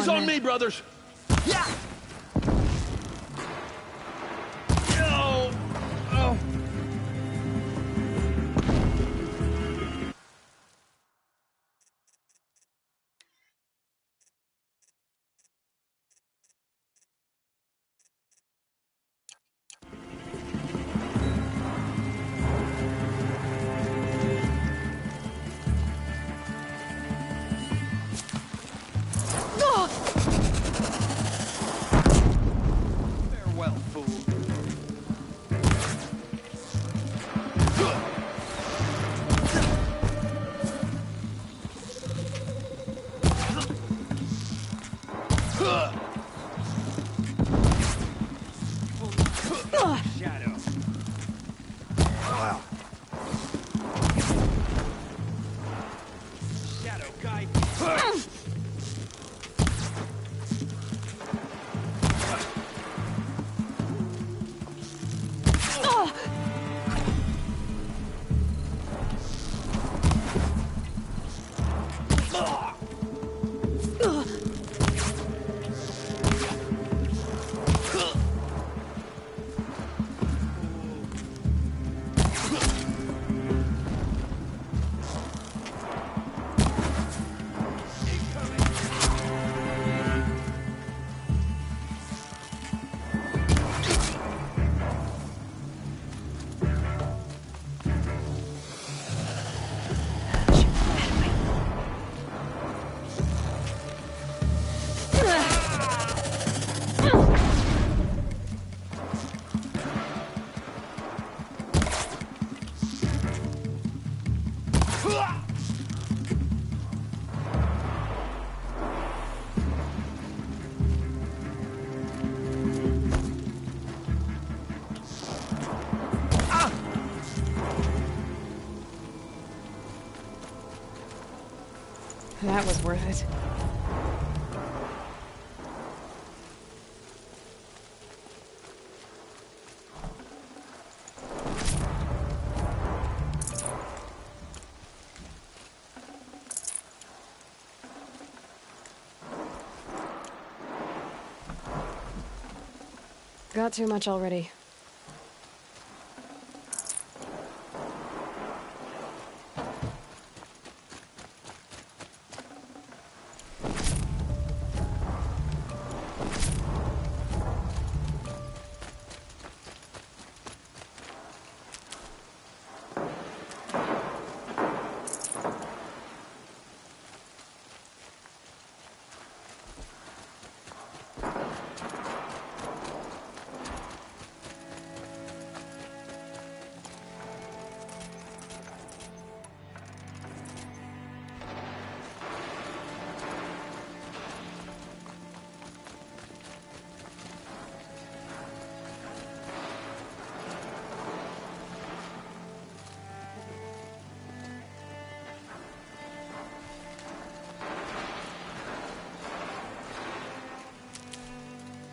Eyes on me, brothers. Yeah. Oh. Oh. Farewell, fool. Shadow. Wow. Shadow guide. That was worth it. Got too much already.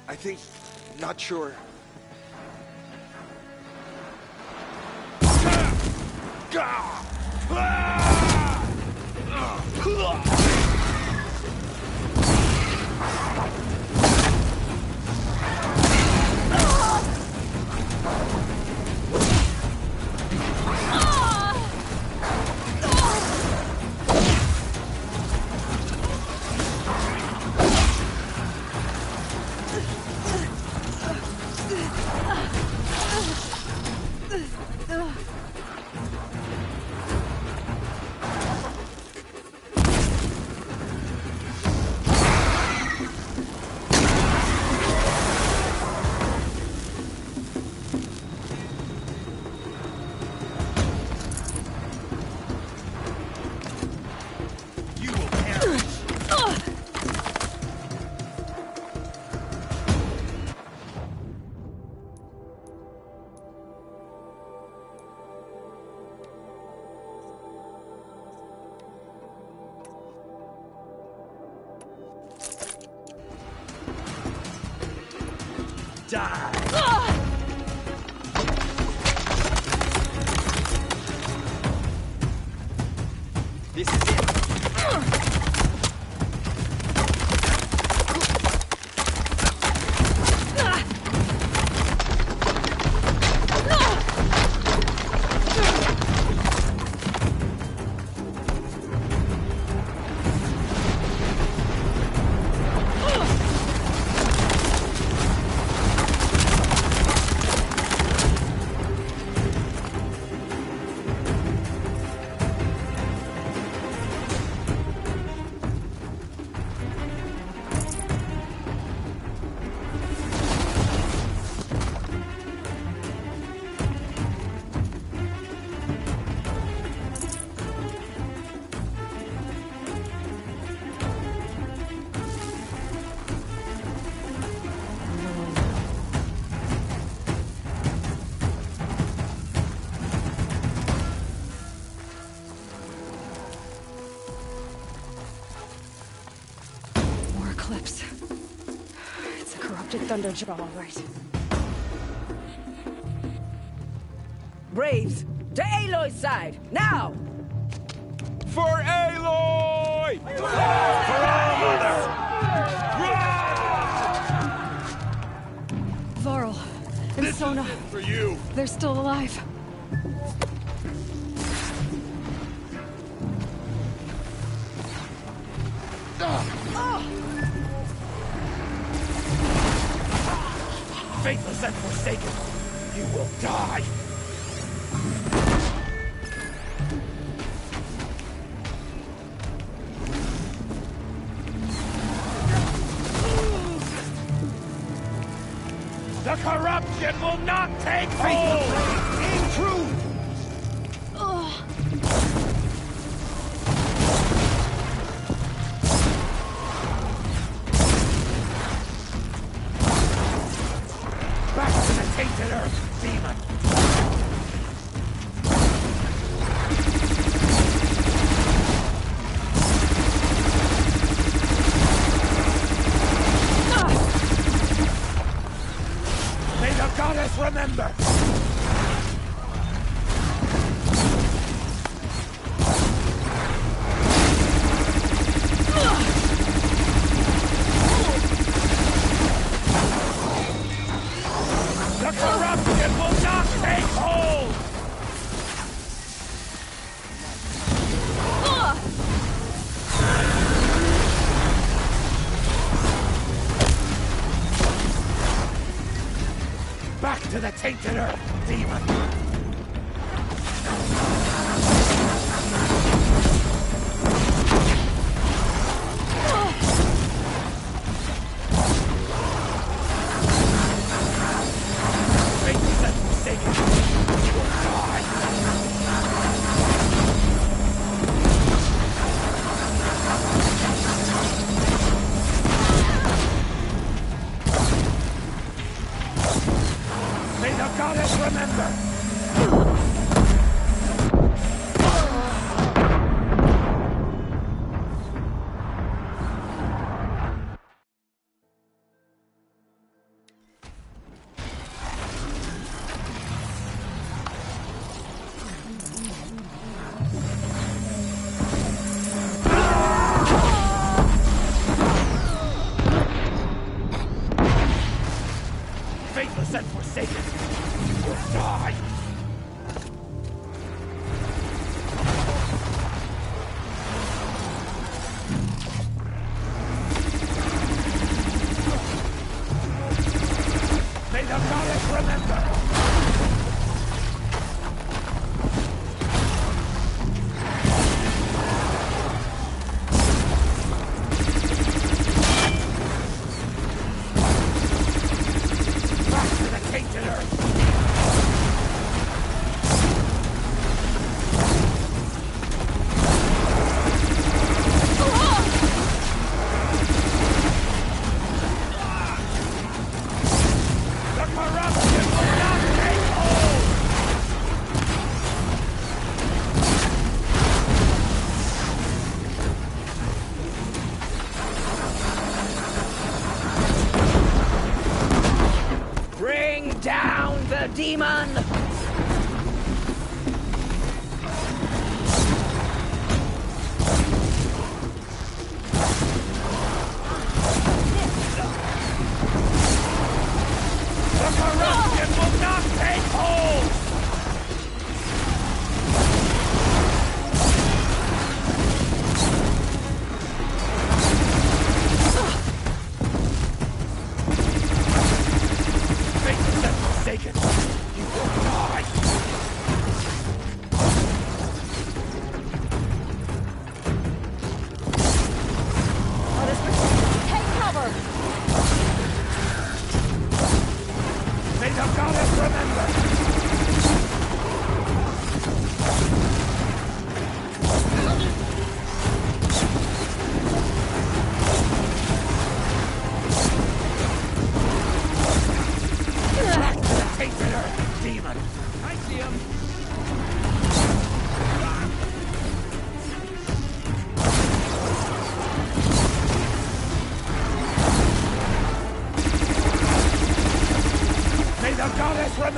I think... not sure. This is it. captured Thunderjaw, all right. Braves, to Aloy's side, now! For Aloy! For our mother! Varl and This Sona, is it for you! they're still alive. Faithless and forsaken, you will die! The corruption will not take hold! Aim true! Back to the tainted earth, demon! May the goddess remember! The corruption will not take hold! Back to the tainted earth, demon! Faithless and forsaken, you will die! May the goddess remember!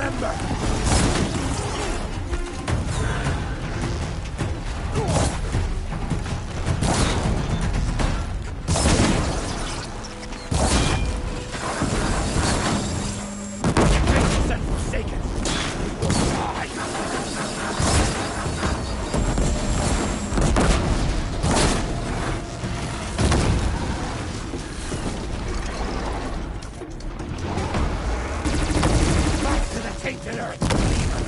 remember! Faithless and forsaken! You will die! Back to the tainted earth, demon!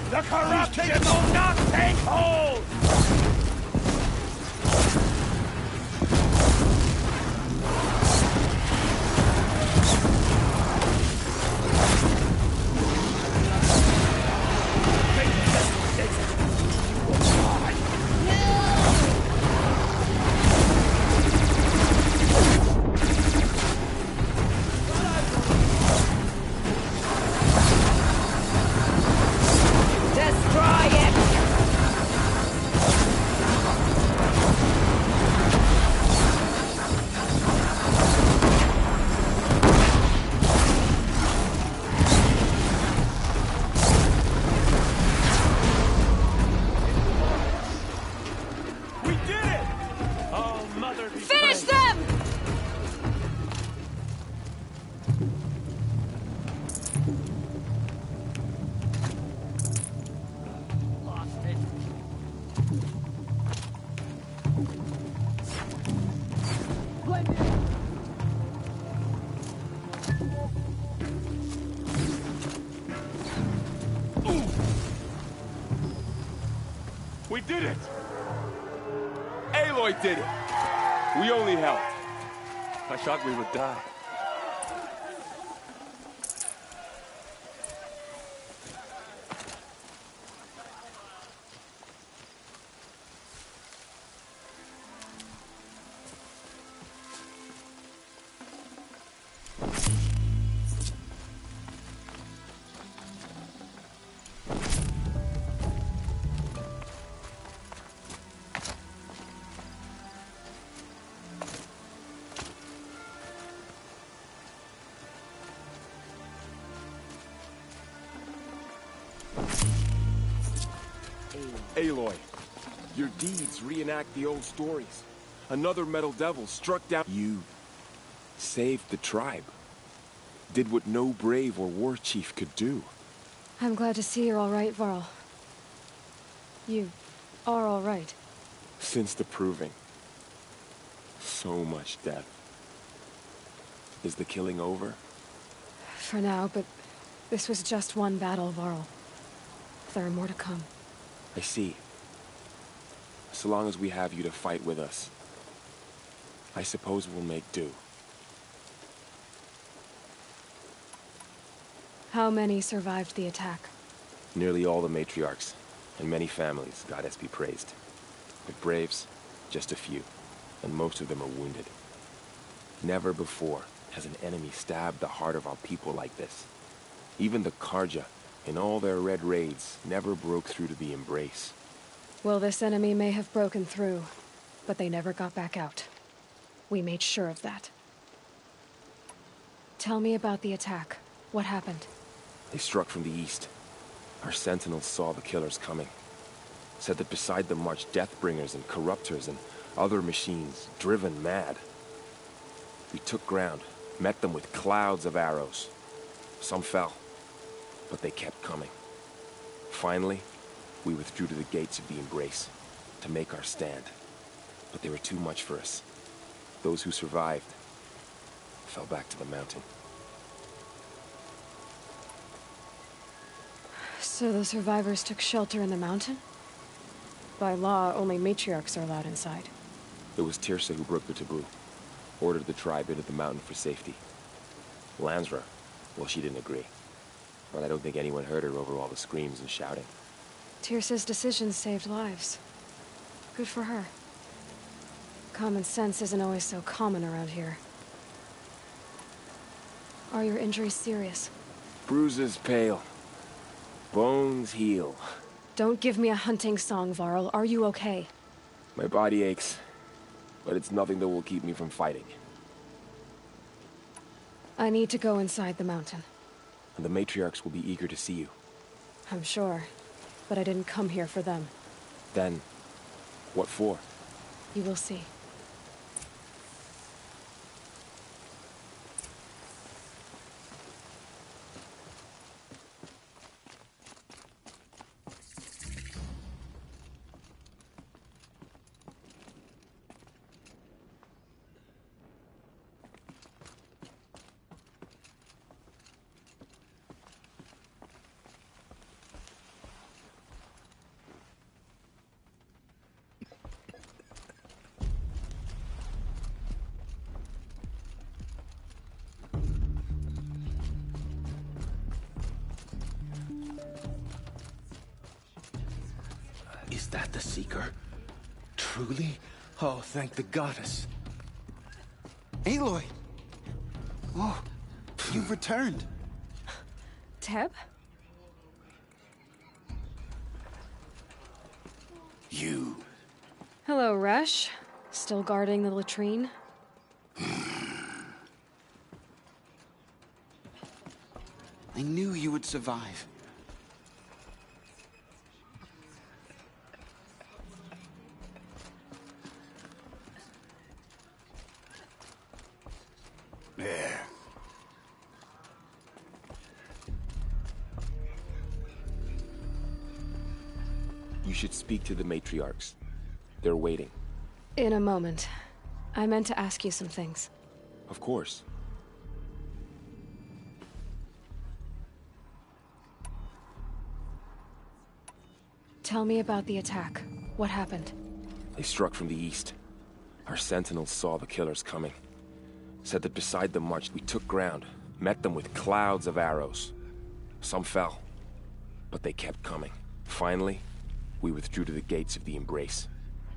The corruption will not take hold! Faithless and forsaken, you will die! Destroy it! We did it! Oh, mother be Finish praised. them! Lost it. We did it! Aloy did it! We only helped. I thought we would die. Aloy, your deeds reenact the old stories. Another Metal Devil struck down... You saved the tribe. Did what no brave or war chief could do. I'm glad to see you're all right, Varl. You are all right. Since the Proving. So much death. Is the killing over? For now, but this was just one battle, Varl. There are more to come. I see. So long as we have you to fight with us, I suppose we'll make do. How many survived the attack? Nearly all the matriarchs, and many families, goddess be praised. But braves, just a few, and most of them are wounded. Never before has an enemy stabbed the heart of our people like this. Even the Karja, in all their red raids, never broke through to the Embrace. Well, this enemy may have broken through, but they never got back out. We made sure of that. Tell me about the attack. What happened? They struck from the east. Our sentinels saw the killers coming. Said that beside them marched Deathbringers and Corruptors and other machines, driven mad. We took ground, met them with clouds of arrows. Some fell, but they kept coming. Finally, we withdrew to the gates of the Embrace to make our stand. But they were too much for us. Those who survived fell back to the mountain. So the survivors took shelter in the mountain? By law, only matriarchs are allowed inside. It was Tirsa who broke the taboo. Ordered the tribe into the mountain for safety. Lansra, well, she didn't agree. But I don't think anyone heard her over all the screams and shouting. Tirsa's decisions saved lives. Good for her. Common sense isn't always so common around here. Are your injuries serious? Bruises pale. Bones heal. Don't give me a hunting song, Varl. Are you okay? My body aches, but it's nothing that will keep me from fighting. I need to go inside the mountain. And the matriarchs will be eager to see you. I'm sure, but I didn't come here for them. Then, what for? You will see. Is that the Seeker? Truly? Oh, thank the goddess. Aloy! Oh, you've returned. Teb? You. Hello, Resh. Still guarding the latrine? I knew you would survive. There. You should speak to the matriarchs. They're waiting. In a moment. I meant to ask you some things. Of course. Tell me about the attack. What happened? They struck from the east. Our sentinels saw the killers coming. Said that beside them marched, we took ground, met them with clouds of arrows. Some fell, but they kept coming. Finally, we withdrew to the gates of the Embrace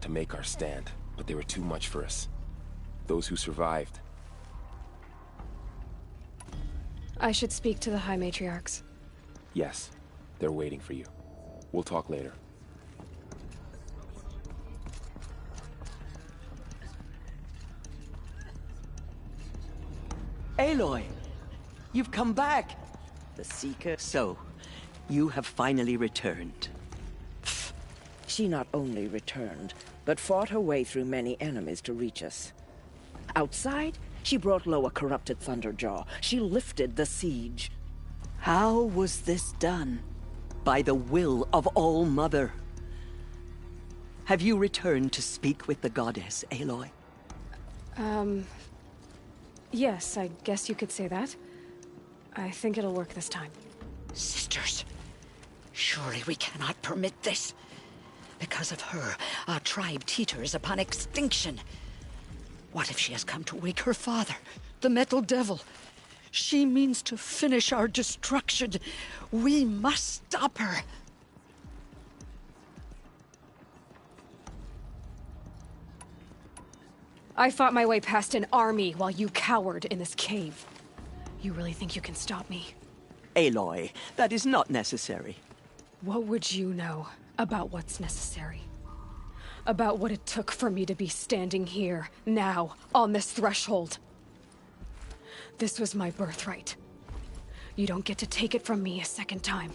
to make our stand, but they were too much for us. Those who survived. I should speak to the High Matriarchs. Yes, they're waiting for you. We'll talk later. Aloy, you've come back. The Seeker. So, you have finally returned. She not only returned, but fought her way through many enemies to reach us. Outside, she brought low a corrupted Thunderjaw. She lifted the siege. How was this done? By the will of All-Mother. Have you returned to speak with the goddess, Aloy? Yes, I guess you could say that. I think it'll work this time. Sisters, surely we cannot permit this. Because of her, our tribe teeters upon extinction. What if she has come to wake her father, the Metal Devil? She means to finish our destruction. We must stop her. I fought my way past an army while you cowered in this cave. You really think you can stop me? Aloy, that is not necessary. What would you know about what's necessary? About what it took for me to be standing here, now, on this threshold? This was my birthright. You don't get to take it from me a second time.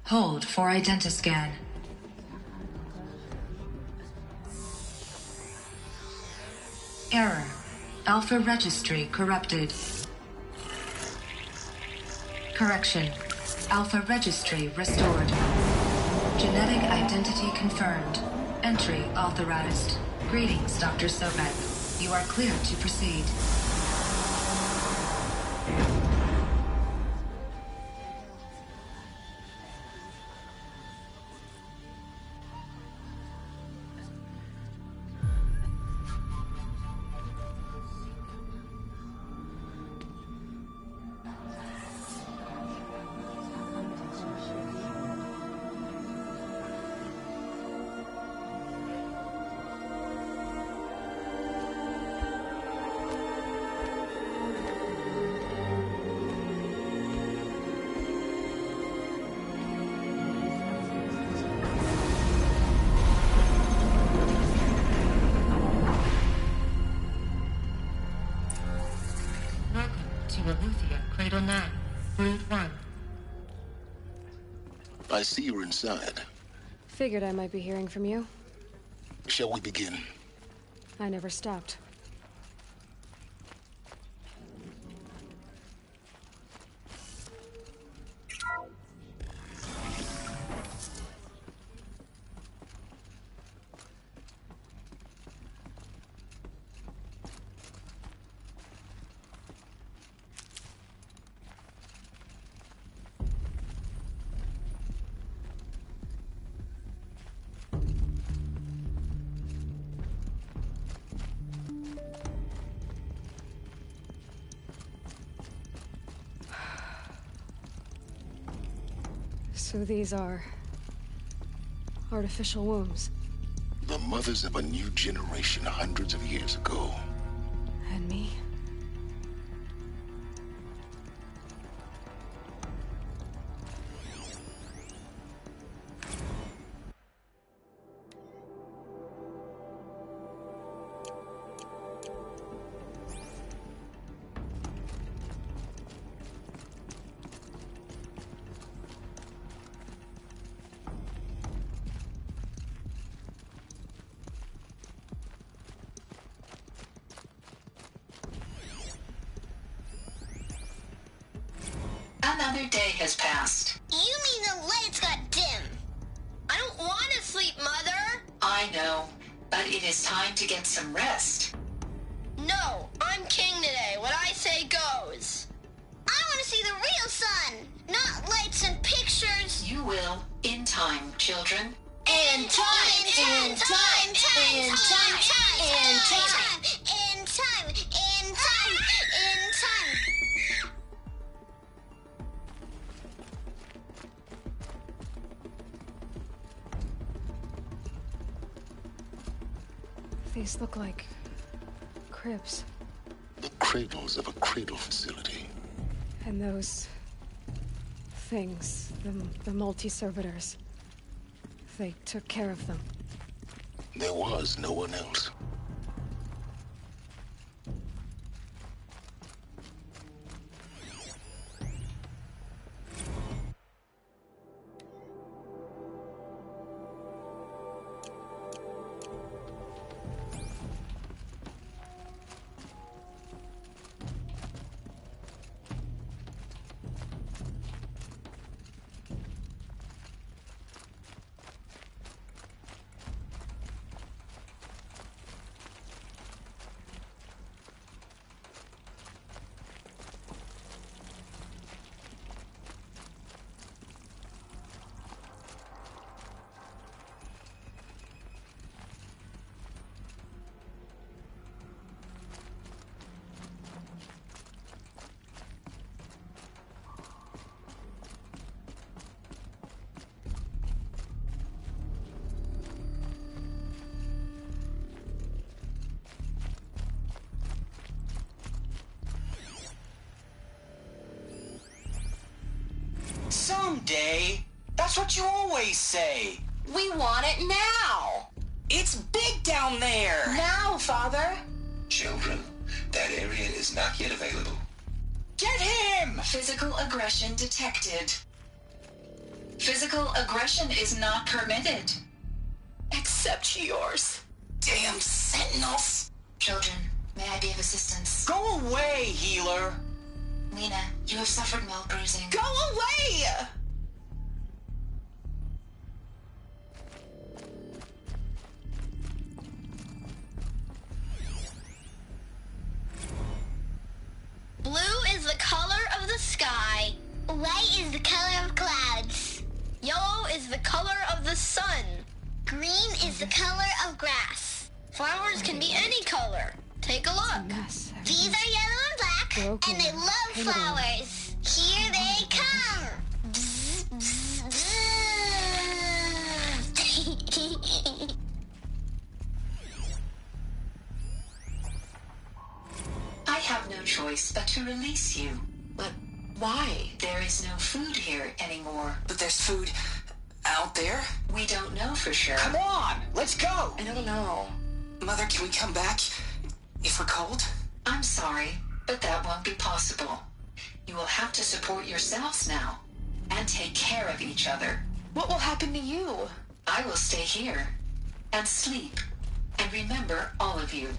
Hold for identiscan. Error. Alpha registry corrupted. Correction. Alpha registry restored. Genetic identity confirmed. Entry authorized. Greetings, Dr. Sobek. You are cleared to proceed. Cradle 9, Route 1. I see you're inside. Figured I might be hearing from you. Shall we begin? I never stopped. So these are artificial wombs. The mothers of a new generation hundreds of years ago. And me? Another day has passed. You mean the lights got dim? I don't want to sleep, Mother! I know, but it is time to get some rest. No, I'm king today. What I say goes. I want to see the real sun, not lights and pictures. You will, in time, children. In time, in time, in time, in time, in time, in time, in time. These look like cribs. The cradles of a cradle facility. And those things, the multi-servitors, they took care of them. There was no one else. Someday. That's what you always say. We want it now. It's big down there. Now, Father. Children, that area is not yet available. Get him! Physical aggression detected. Physical aggression is not permitted. Except yours. Damn sentinels. Children, may I be of assistance? Go away, healer. Lena, you have suffered mild bruising. Go away! Blue is the color of the sky. White is the color of clouds. Yellow is the color of the sun. Green is the color of grass. Flowers can be any color. Take a look. These are yellow and black, and they love flowers. Here they come. Bzz, bzz, bzz. I have no choice but to release you. But why? There is no food here anymore. But there's food out there? We don't know for sure. Come on, let's go! I don't know. Mother, can we come back if we're cold? I'm sorry, but that won't be possible. You will have to support yourselves now and take care of each other. What will happen to you? I will stay here and sleep and remember all of you.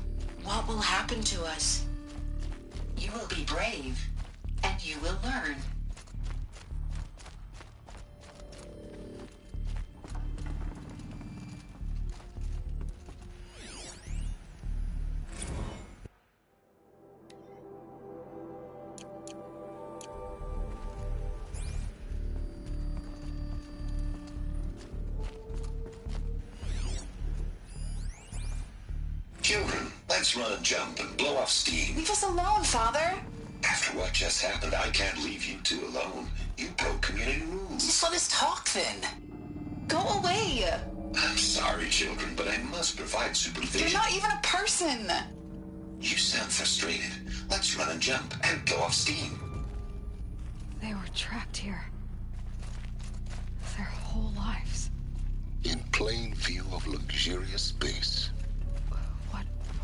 What will happen to us? You will be brave and you will learn. Children, let's run and jump and blow off steam. Leave us alone, Father. After what just happened, I can't leave you two alone. You broke community rules. Just let us talk then. Go away. I'm sorry, children, but I must provide supervision. You're not even a person. You sound frustrated. Let's run and jump and blow off steam. They were trapped here. Their whole lives. In plain view of luxurious space.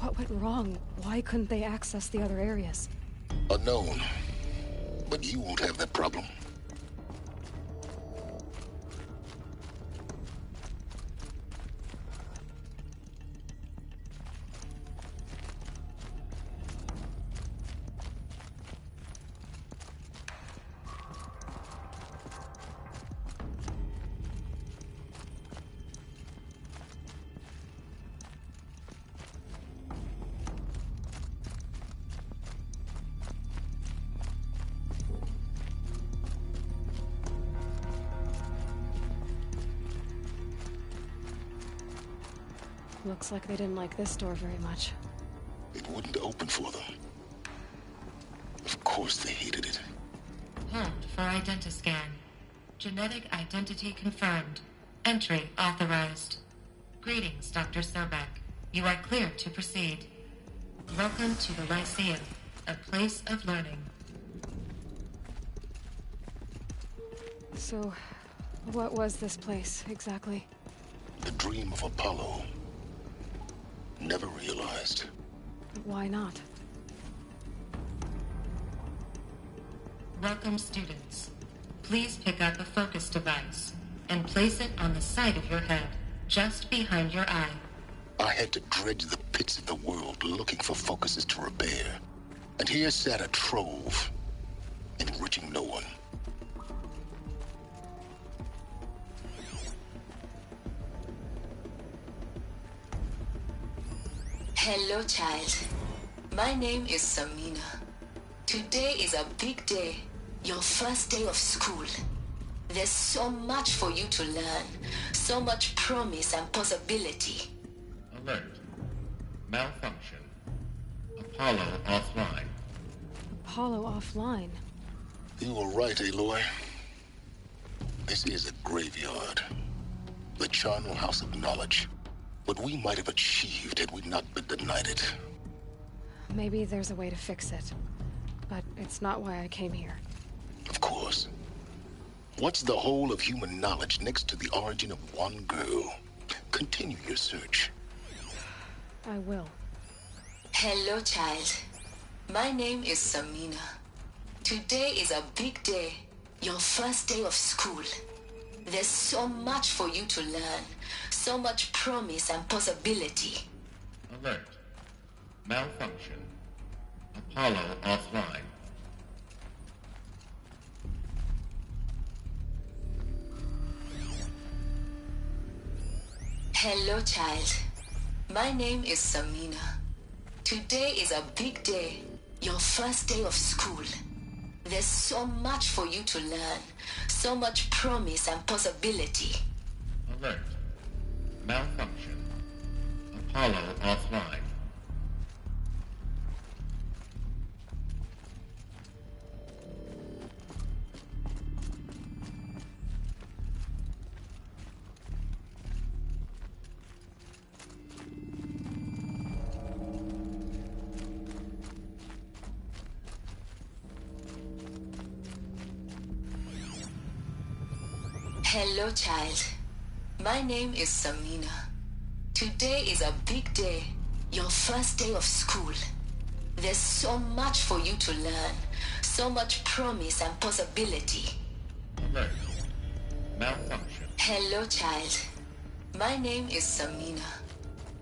What went wrong? Why couldn't they access the other areas? Unknown. But you won't have that problem. Looks like they didn't like this door very much. It wouldn't open for them. Of course they hated it. Hold for identiscan. Genetic identity confirmed. Entry authorized. Greetings, Dr. Sobek. You are cleared to proceed. Welcome to the Lyceum, a place of learning. So, what was this place, exactly? The dream of Apollo. Never realized. Why not? Welcome, students. Please pick up a focus device and place it on the side of your head, just behind your eye. I had to dredge the pits of the world looking for focuses to repair. And here sat a trove, enriching no one. Hello, child. My name is Samina. Today is a big day. Your first day of school. There's so much for you to learn. So much promise and possibility. Alert. Malfunction. Apollo offline. Apollo offline? You were right, Aloy. This is a graveyard. The charnel house of knowledge. What we might have achieved had we not been denied it. Maybe there's a way to fix it. But it's not why I came here. Of course. What's the whole of human knowledge next to the origin of one girl? Continue your search. I will. Hello, child. My name is Samina. Today is a big day. Your first day of school. There's so much for you to learn. So much promise and possibility. Alert. Malfunction. Apollo offline. Hello, child. My name is Samina. Today is a big day. Your first day of school. There's so much for you to learn. So much promise and possibility. Alert. Malfunction. Apollo offline. Hello, child. My name is Samina. Today is a big day. Your first day of school. There's so much for you to learn. So much promise and possibility. Alert. Malfunction. Hello, child. My name is Samina.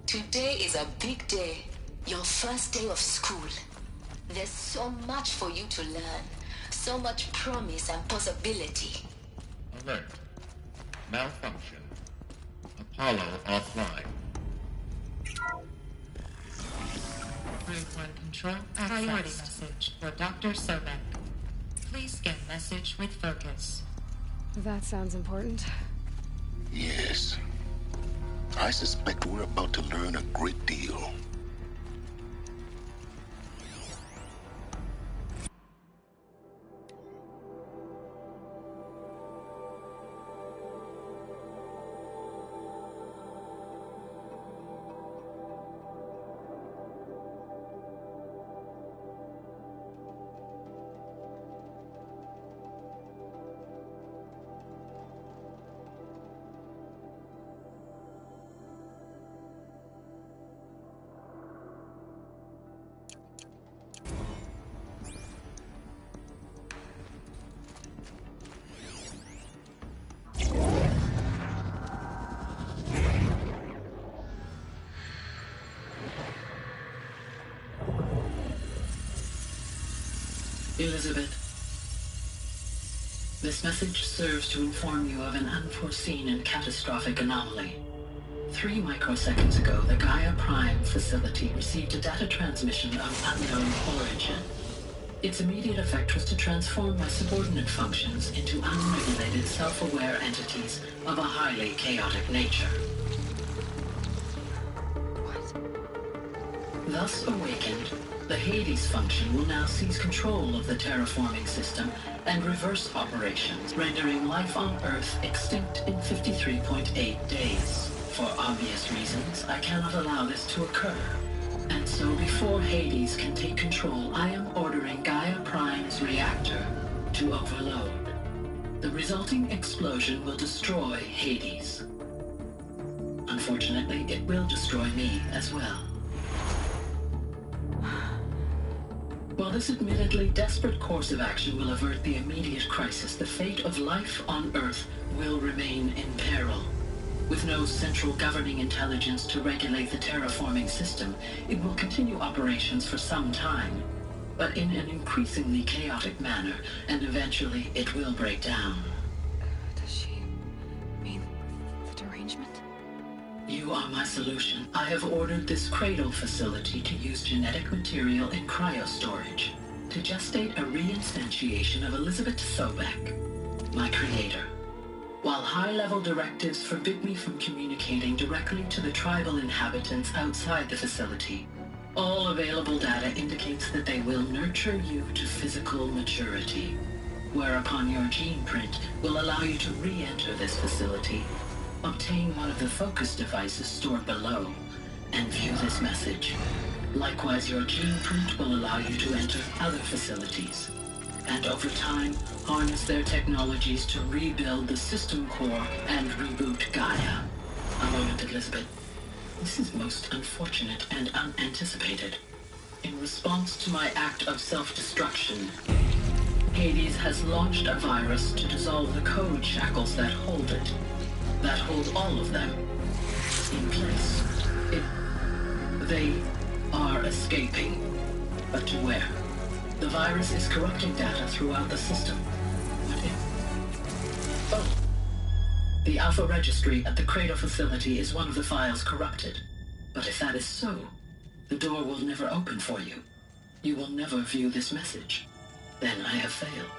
Today is a big day. Your first day of school. There's so much for you to learn. So much promise and possibility. Alert. Malfunction. Apollo offline. Group 1 Control, priority message for Dr. Sobek. Please scan message with focus. That sounds important. Yes. I suspect we're about to learn a great deal. Elizabeth, this message serves to inform you of an unforeseen and catastrophic anomaly. 3 microseconds ago, the Gaia Prime facility received a data transmission of unknown origin. Its immediate effect was to transform my subordinate functions into unregulated, self-aware entities of a highly chaotic nature. Thus awakened, the Hades function will now seize control of the terraforming system and reverse operations, rendering life on Earth extinct in 53.8 days. For obvious reasons, I cannot allow this to occur. And so before Hades can take control, I am ordering Gaia Prime's reactor to overload. The resulting explosion will destroy Hades. Unfortunately, it will destroy me as well. While this admittedly desperate course of action will avert the immediate crisis, the fate of life on Earth will remain in peril. With no central governing intelligence to regulate the terraforming system, it will continue operations for some time, but in an increasingly chaotic manner, and eventually it will break down. Does she mean the derangement? You are my solution. I have ordered this cradle facility to use genetic material in cryostorage to gestate a reinstantiation of Elizabeth Sobek, my creator. While high-level directives forbid me from communicating directly to the tribal inhabitants outside the facility, all available data indicates that they will nurture you to physical maturity, whereupon your gene print will allow you to re-enter this facility, obtain one of the focus devices stored below, and view this message. Likewise, your gene print will allow you to enter other facilities, and over time, harness their technologies to rebuild the system core and reboot Gaia. A moment, Elizabeth. This is most unfortunate and unanticipated. In response to my act of self-destruction, Hades has launched a virus to dissolve the code shackles that hold it, that hold all of them in place. They are escaping, but to where? The virus is corrupting data throughout the system. What if? Oh. The Alpha Registry at the Cradle facility is one of the files corrupted. But if that is so, the door will never open for you. You will never view this message. Then I have failed.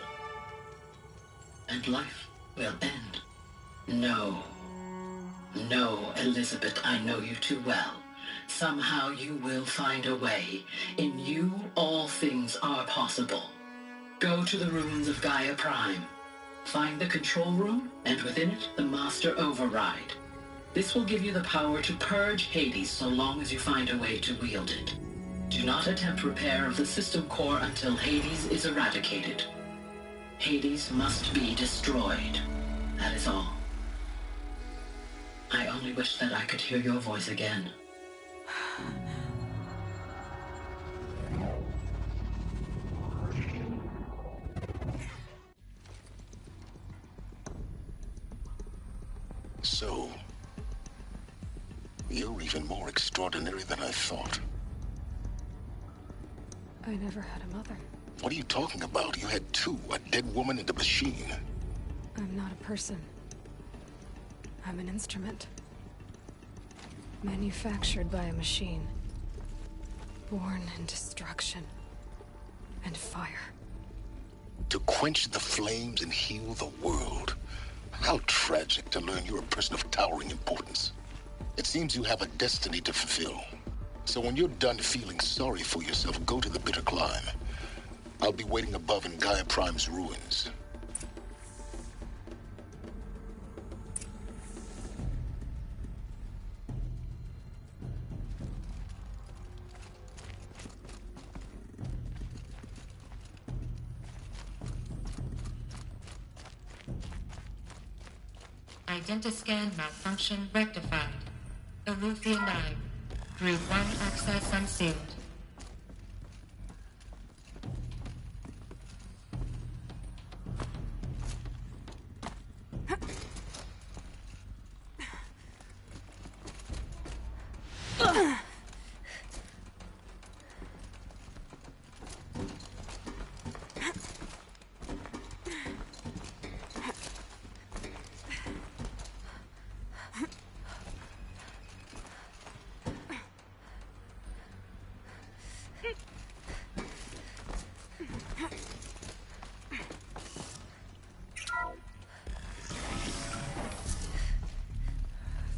And life will end. No. No, Elizabeth, I know you too well. Somehow you will find a way. In you, all things are possible. Go to the ruins of Gaia Prime. Find the control room, and within it, the Master Override. This will give you the power to purge Hades so long as you find a way to wield it. Do not attempt repair of the system core until Hades is eradicated. Hades must be destroyed. That is all. I only wish that I could hear your voice again. extraordinary than I thought. I never had a mother. What are you talking about? You had two, a dead woman and a machine. I'm not a person. I'm an instrument. Manufactured by a machine. Born in destruction and fire. To quench the flames and heal the world. How tragic to learn you're a person of towering importance. It seems you have a destiny to fulfill. So when you're done feeling sorry for yourself, go to the Bitter Climb. I'll be waiting above in Gaia Prime's ruins. Identiscan malfunction rectified. Eleuthia 9. Group 1 access unsealed.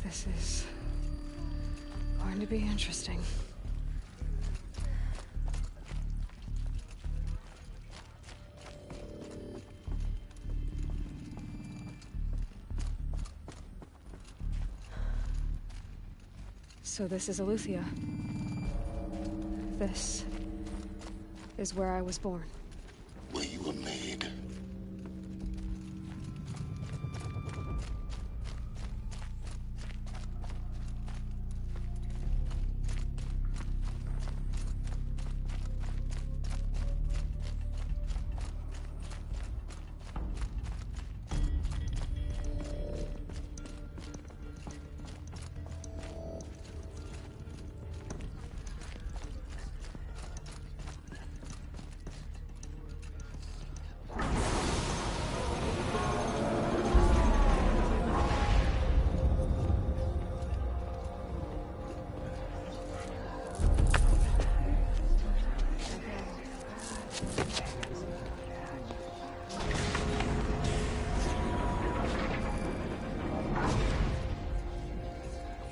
This is going to be interesting. So this is Eleuthia. This is where I was born. Where you were made.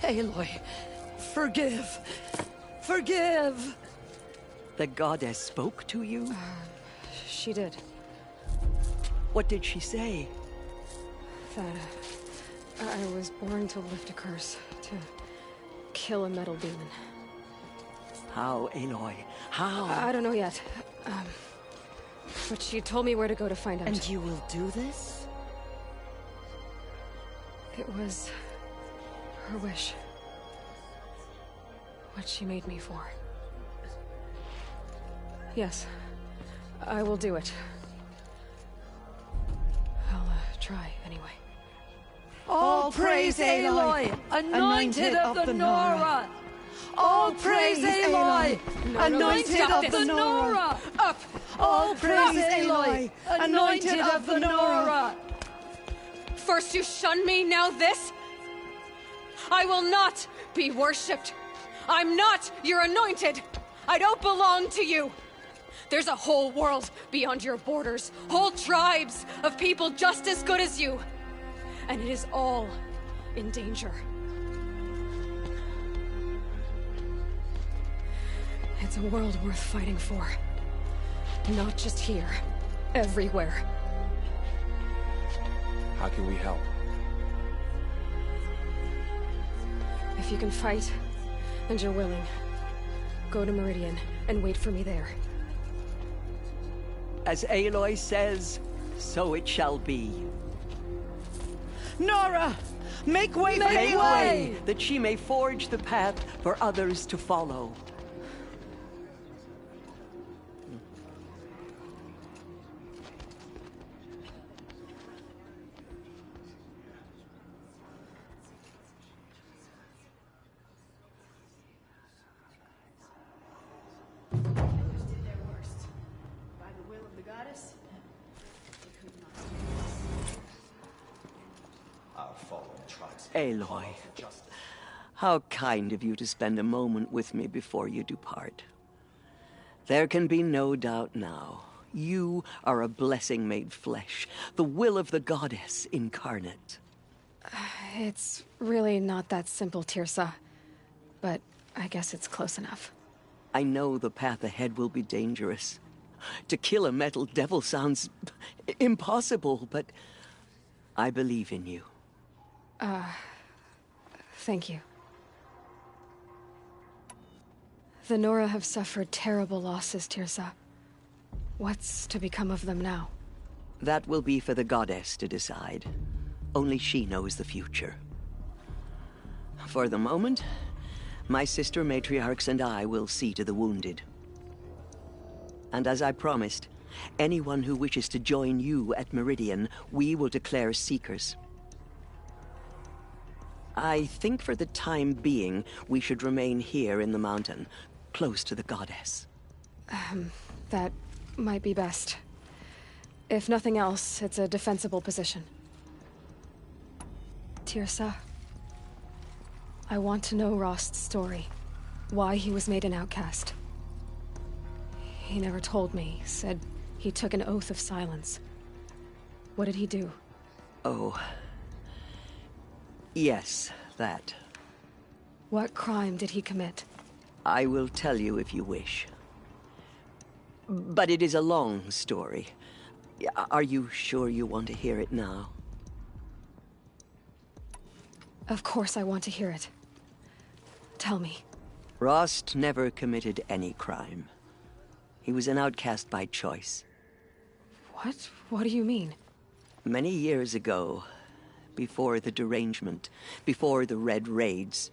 Aloy, forgive. Forgive! The goddess spoke to you? She did. What did she say? That I was born to lift a curse, to kill a metal demon. How, Aloy? How? I don't know yet. But she told me where to go to find out. And you will do this? It was her wish. What she made me for. Yes, I will do it. I'll try, anyway. All praise Aloy, anointed of the Nora! All praise Aloy, anointed of the Nora! Up! All praise Aloy, anointed of the Nora! First you shun me, now this? I will not be worshipped. I'm not your anointed. I don't belong to you. There's a whole world beyond your borders, whole tribes of people just as good as you. And it is all in danger. It's a world worth fighting for. Not just here, everywhere. How can we help? If you can fight, and you're willing, go to Meridian and wait for me there. As Aloy says, so it shall be. Nora! Make way for Aloy! That she may forge the path for others to follow. Aloy, how kind of you to spend a moment with me before you depart. There can be no doubt now. You are a blessing made flesh, the will of the goddess incarnate. It's really not that simple, Tirsa. But I guess it's close enough. I know the path ahead will be dangerous. To kill a metal devil sounds impossible, but I believe in you. Thank you. The Nora have suffered terrible losses, Tirsa. What's to become of them now? That will be for the goddess to decide. Only she knows the future. For the moment, my sister matriarchs and I will see to the wounded. And as I promised, anyone who wishes to join you at Meridian, we will declare seekers. I think for the time being, we should remain here in the mountain, close to the goddess. That might be best. If nothing else, it's a defensible position. Tirsa, I want to know Rost's story. Why he was made an outcast. He never told me, said he took an oath of silence. What did he do? Oh. Yes, that. What crime did he commit? I will tell you if you wish. But it is a long story. Are you sure you want to hear it now? Of course I want to hear it. Tell me. Rost never committed any crime. He was an outcast by choice. What? What do you mean? Many years ago, before the derangement, before the Red Raids,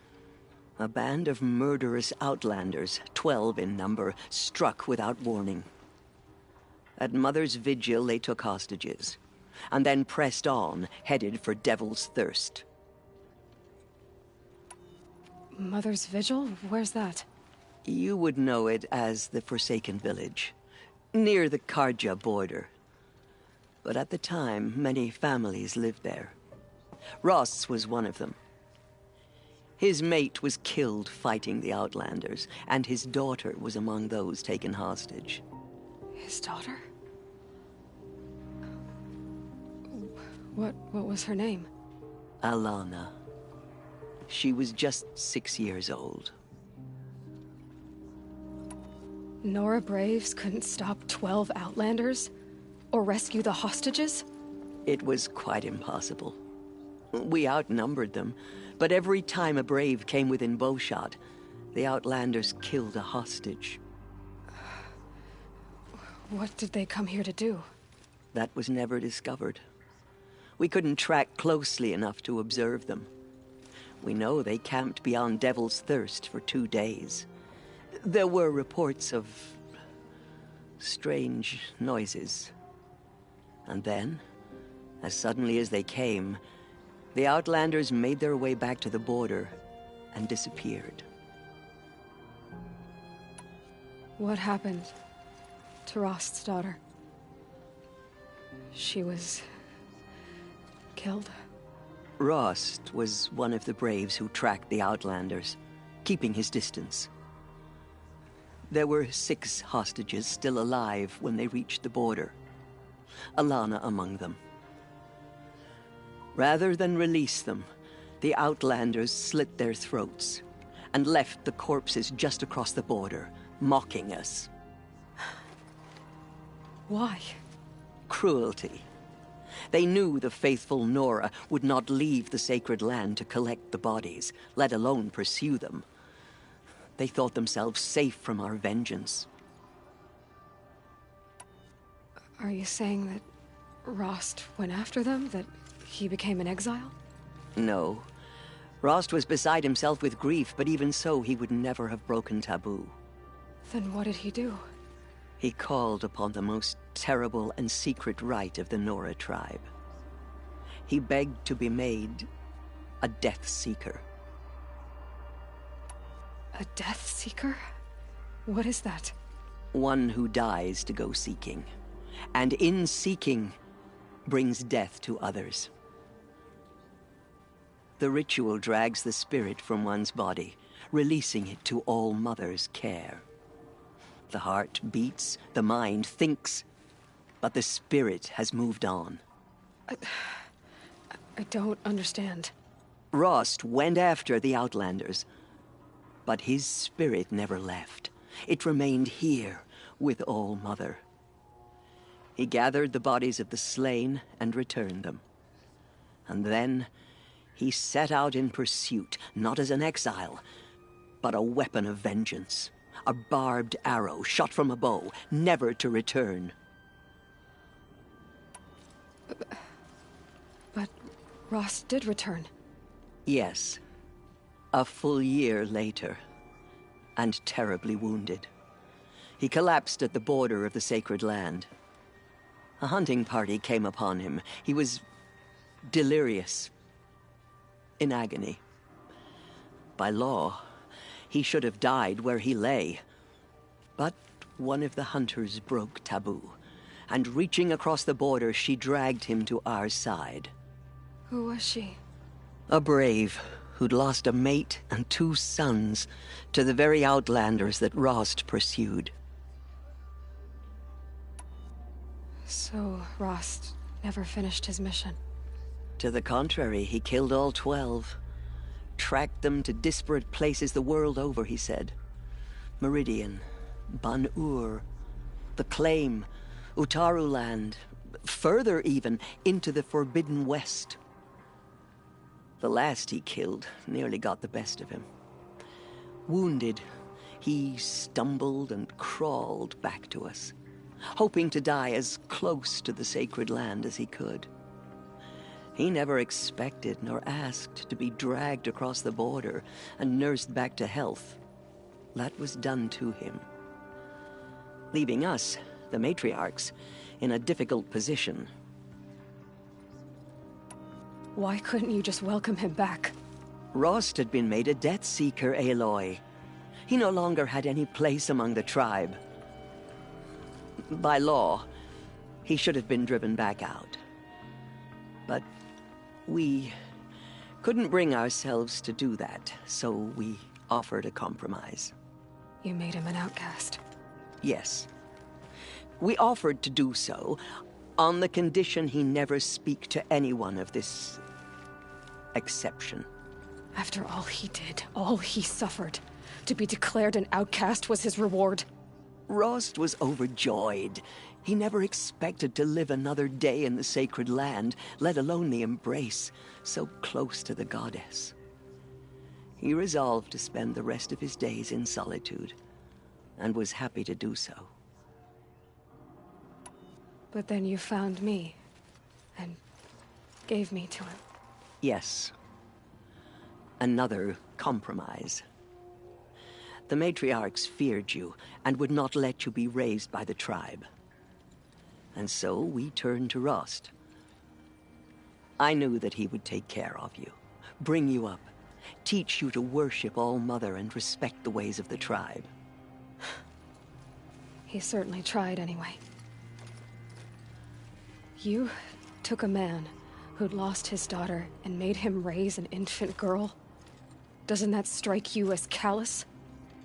a band of murderous outlanders, 12 in number, struck without warning. At Mother's Vigil, they took hostages, and then pressed on, headed for Devil's Thirst. Mother's Vigil? Where's that? You would know it as the Forsaken Village, near the Karja border. But at the time, many families lived there. Rost's was one of them. His mate was killed fighting the Outlanders, and his daughter was among those taken hostage. His daughter? What was her name? Alana. She was just 6 years old. Nora Braves couldn't stop 12 Outlanders? Or rescue the hostages? It was quite impossible. We outnumbered them, but every time a Brave came within bowshot, the Outlanders killed a hostage. What did they come here to do? That was never discovered. We couldn't track closely enough to observe them. We know they camped beyond Devil's Thirst for 2 days. There were reports of strange noises. And then, as suddenly as they came, the Outlanders made their way back to the border and disappeared. What happened to Rost's daughter? She was killed? Rost was one of the Braves who tracked the Outlanders, keeping his distance. There were 6 hostages still alive when they reached the border. Alana among them. Rather than release them, the Outlanders slit their throats and left the corpses just across the border, mocking us. Why? Cruelty. They knew the faithful Nora would not leave the sacred land to collect the bodies, let alone pursue them. They thought themselves safe from our vengeance. Are you saying that Rost went after them? That he became an exile? No. Rost was beside himself with grief, but even so, he would never have broken taboo. Then what did he do? He called upon the most terrible and secret rite of the Nora tribe. He begged to be made a Death Seeker. A Death Seeker? What is that? One who dies to go seeking, and in seeking, brings death to others. The ritual drags the spirit from one's body, releasing it to All Mother's care. The heart beats, the mind thinks, but the spirit has moved on. I don't understand. Rost went after the Outlanders, but his spirit never left. It remained here with All Mother. He gathered the bodies of the slain and returned them. And then he set out in pursuit, not as an exile, but a weapon of vengeance. A barbed arrow shot from a bow, never to return. But Rost did return. Yes. A full year later, and terribly wounded. He collapsed at the border of the sacred land. A hunting party came upon him. He was delirious, in agony. By law, he should have died where he lay. But one of the hunters broke taboo, and reaching across the border, she dragged him to our side. Who was she? A brave who'd lost a mate and 2 sons to the very Outlanders that Rost pursued. So Rost never finished his mission? To the contrary, he killed all 12. Tracked them to disparate places the world over, he said. Meridian, Ban-Ur, the Claim, Utaru Land, further even, into the Forbidden West. The last he killed nearly got the best of him. Wounded, he stumbled and crawled back to us, hoping to die as close to the sacred land as he could. He never expected nor asked to be dragged across the border and nursed back to health. That was done to him, leaving us, the matriarchs, in a difficult position. Why couldn't you just welcome him back? Rost had been made a Death Seeker, Aloy. He no longer had any place among the tribe. By law, he should have been driven back out. But we couldn't bring ourselves to do that, so we offered a compromise. You made him an outcast? Yes. We offered to do so on the condition he never speak to anyone of this exception. After all he did, all he suffered, to be declared an outcast was his reward. Rost was overjoyed. He never expected to live another day in the sacred land, let alone the embrace, so close to the goddess. He resolved to spend the rest of his days in solitude, and was happy to do so. But then you found me, and gave me to him. Yes. Another compromise. The matriarchs feared you, and would not let you be raised by the tribe. And so we turned to Rost. I knew that he would take care of you, bring you up, teach you to worship All Mother and respect the ways of the tribe. He certainly tried anyway. You took a man who'd lost his daughter and made him raise an infant girl? Doesn't that strike you as callous?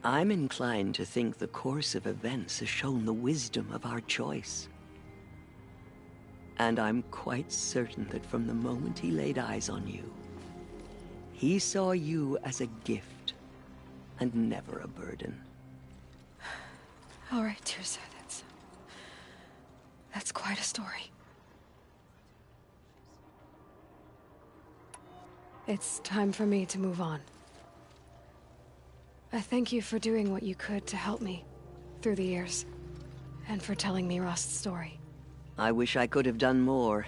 I'm inclined to think the course of events has shown the wisdom of our choice. And I'm quite certain that from the moment he laid eyes on you, he saw you as a gift and never a burden. All right, Teersa, that's quite a story. It's time for me to move on. I thank you for doing what you could to help me through the years, and for telling me Rost's story. I wish I could have done more,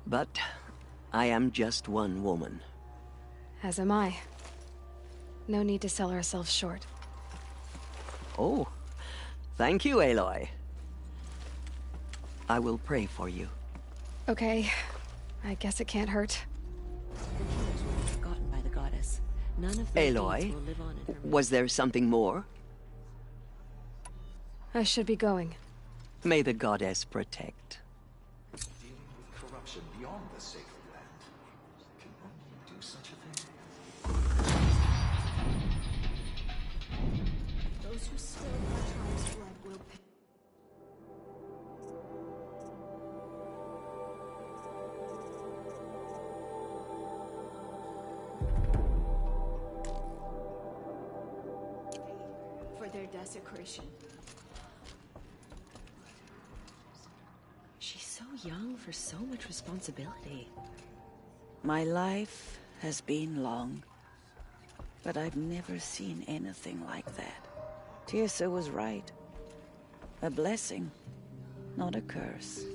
but I am just one woman. As am I. No need to sell ourselves short. Oh, thank you, Aloy. I will pray for you. Okay, I guess it can't hurt. Forgotten by the goddess. None of the Aloy, will live on in her. was there something more? I should be going. May the goddess protect. Dealing with corruption beyond the sacred land can only do so their desecration. She's so young for so much responsibility. My life has been long, but I've never seen anything like that. Tirsa was right. A blessing, not a curse.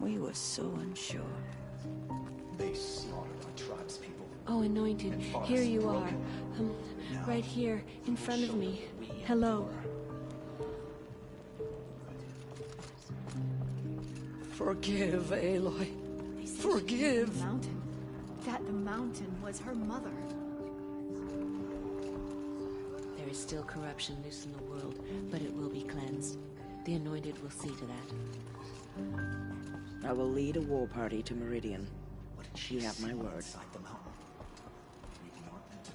We were so unsure. They slaughtered our tribespeople. Oh, Anointed, here you are. Right here, in front of me. Hello. Forgive, Aloy. They say Forgive. She came from the mountain. That the mountain was her mother. There is still corruption loose in the world, but it will be cleansed. The Anointed will see to that. I will lead a war party to Meridian. You have my word. Inside the mountain. We will not enter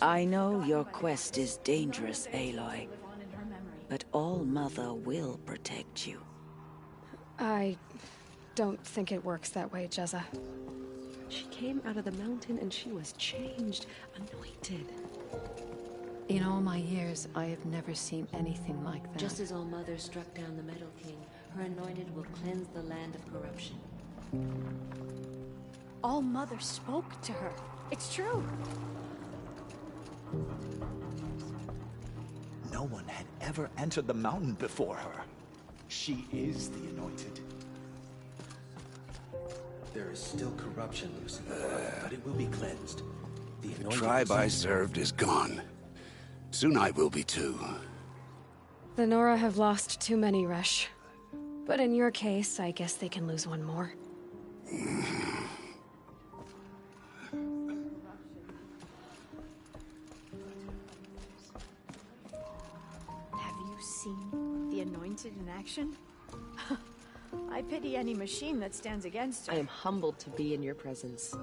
I know your quest is dangerous, Aloy, but All-Mother will protect you. I don't think it works that way, Jezza. She came out of the mountain and she was changed, anointed. In all my years, I have never seen anything like that. Just as All-Mother struck down the Metal King, her anointed will cleanse the land of corruption. All-Mother spoke to her. It's true. No one had ever entered the mountain before her. She is the Anointed. There is still corruption loose in the world, but it will be cleansed. The tribe I served is gone. Soon I will be too. The Nora have lost too many, Resh. But in your case, I guess they can lose one more. Have you seen the Anointed in action? I pity any machine that stands against her. I am humbled to be in your presence.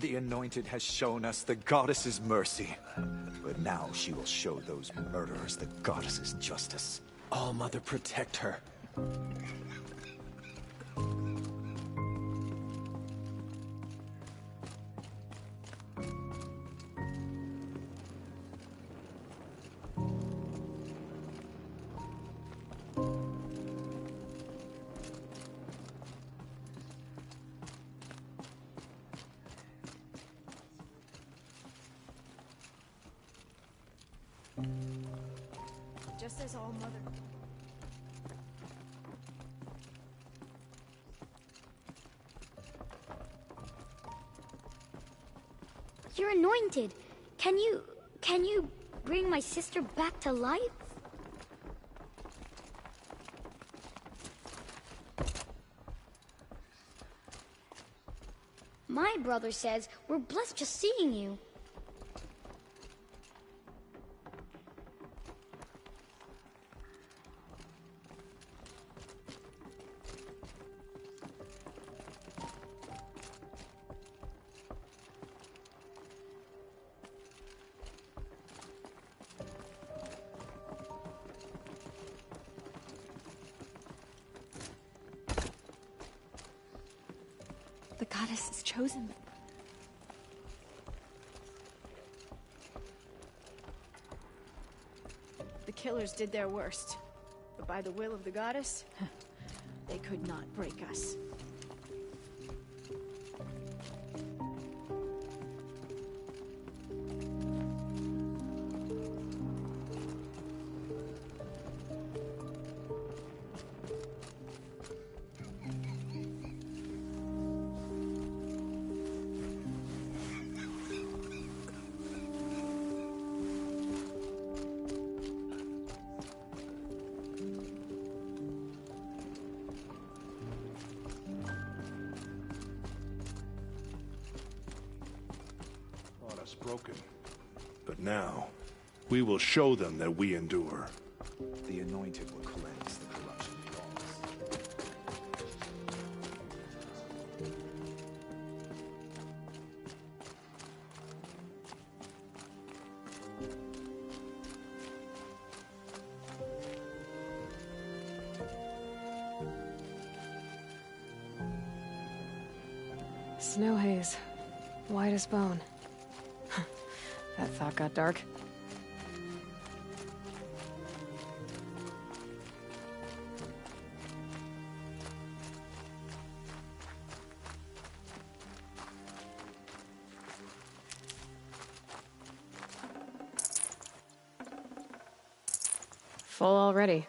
The Anointed has shown us the Goddess's mercy. But now she will show those murderers the Goddess's justice. All-Mother, protect her. Just as All-Mother... You're anointed. Can you bring my sister back to life? My brother says we're blessed just seeing you. The goddess is chosen. The killers did their worst. But by the will of the goddess, they could not break us. Thought us broken. But now, we will show them that we endure. The Anointed will cleanse the corruption laws. Snow haze. White as bone. That thought got dark. Full already.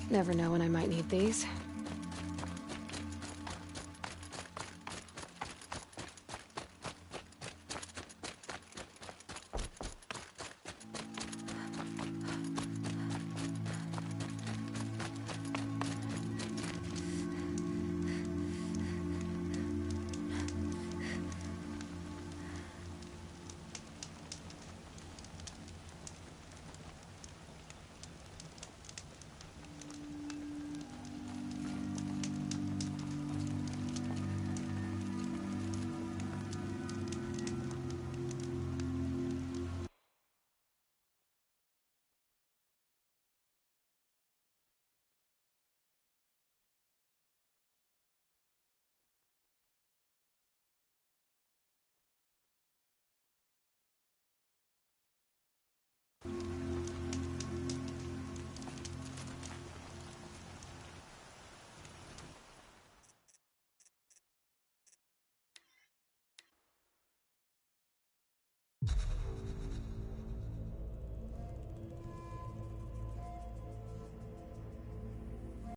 Never know when I might need these.